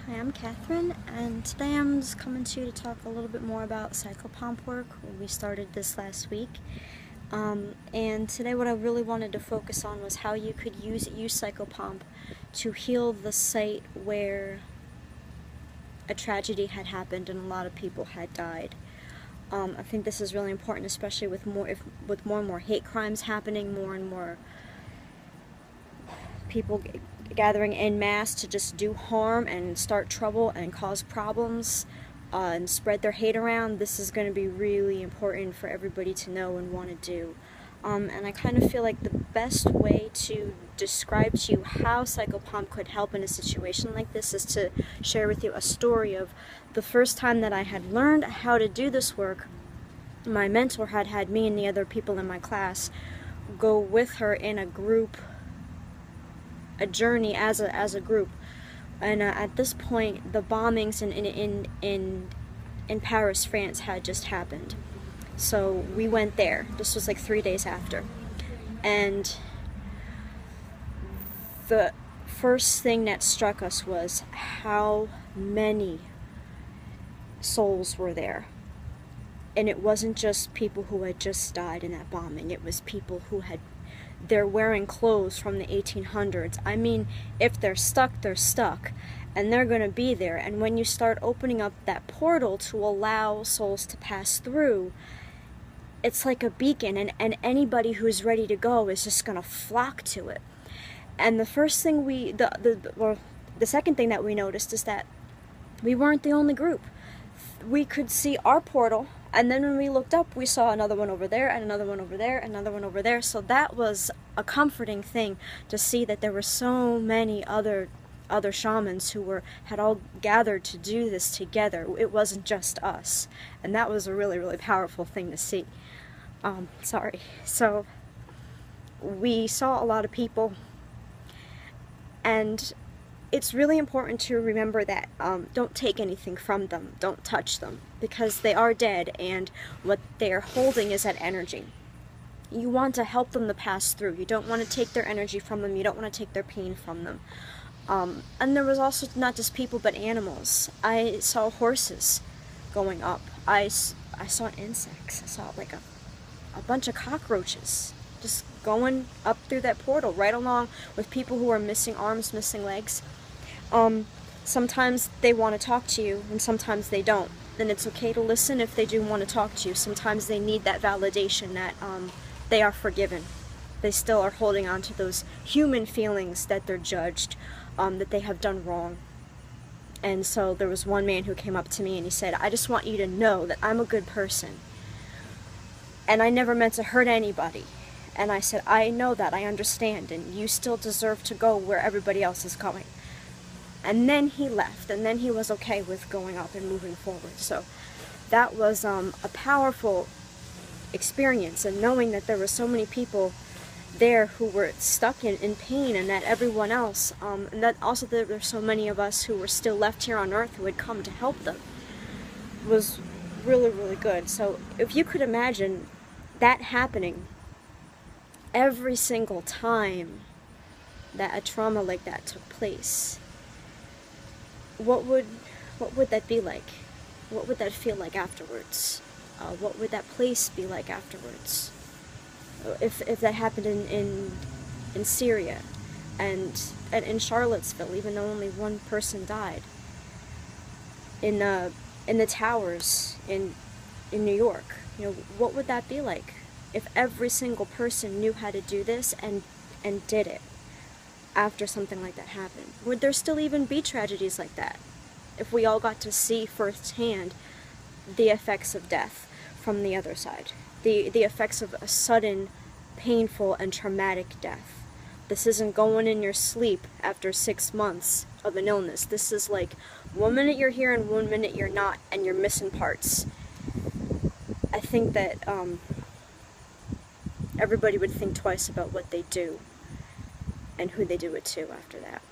Hi, I'm Catherine, and today I'm just coming to you to talk a little bit more about psychopomp work. We started this last week, and today what I really wanted to focus on was how you could use psychopomp to heal the site where a tragedy had happened and a lot of people had died. I think this is really important, especially with more and more hate crimes happening, more and more people gathering en masse to just do harm and start trouble and cause problems and spread their hate around. This is going to be really important for everybody to know and want to do. And I kind of feel like the best way to describe to you how psychopomp could help in a situation like this is to share with you a story of the first time that I had learned how to do this work. My mentor had me and the other people in my class go with her in a group, a journey as a group, and at this point the bombings in Paris, France had just happened. So we went there. This was like 3 days after, and the first thing that struck us was how many souls were there. And it wasn't just people who had just died in that bombing, it was people who they're wearing clothes from the 1800s. I mean, if they're stuck, they're stuck, and they're going to be there. And when you start opening up that portal to allow souls to pass through, it's like a beacon, and anybody who's ready to go is just going to flock to it. And the first thing the second thing that we noticed is that we weren't the only group. We could see our portal, and then when we looked up, we saw another one over there, and another one over there, and another one over there. So that was a comforting thing to see, that there were so many other shamans who had all gathered to do this together. It wasn't just us, and that was a really, really powerful thing to see. So we saw a lot of people, and it's really important to remember that don't take anything from them, don't touch them, because they are dead, and what they're holding is that energy. You want to help them to pass through. You don't want to take their energy from them. You don't want to take their pain from them. And there was also not just people, but animals. I saw horses going up. I saw insects. I saw like a bunch of cockroaches just going up through that portal, right along with people who are missing arms, missing legs. Sometimes they want to talk to you, and sometimes they don't. Then it's okay to listen if they do want to talk to you. Sometimes they need that validation that they are forgiven. They still are holding on to those human feelings that they're judged, that they have done wrong. And so there was one man who came up to me and he said, "I just want you to know that I'm a good person, and I never meant to hurt anybody." And I said, "I know that, I understand, and you still deserve to go where everybody else is going." And then he left, and then he was okay with going up and moving forward. So that was a powerful experience, and knowing that there were so many people there who were stuck in pain, and that everyone else, and that also there were so many of us who were still left here on earth who had come to help them, was really, really good. So if you could imagine that happening every single time that a trauma like that took place, what would that be like? What would that feel like afterwards? What would that place be like afterwards? If that happened in Syria and in Charlottesville, even though only one person died, in the towers in New York, what would that be like if every single person knew how to do this and did it after something like that happened? Would there still even be tragedies like that if we all got to see firsthand the effects of death from the other side, the effects of a sudden, painful, and traumatic death? This isn't going in your sleep after 6 months of an illness. This is like 1 minute you're here and 1 minute you're not, and you're missing parts. I think that everybody would think twice about what they do and who they do it to after that.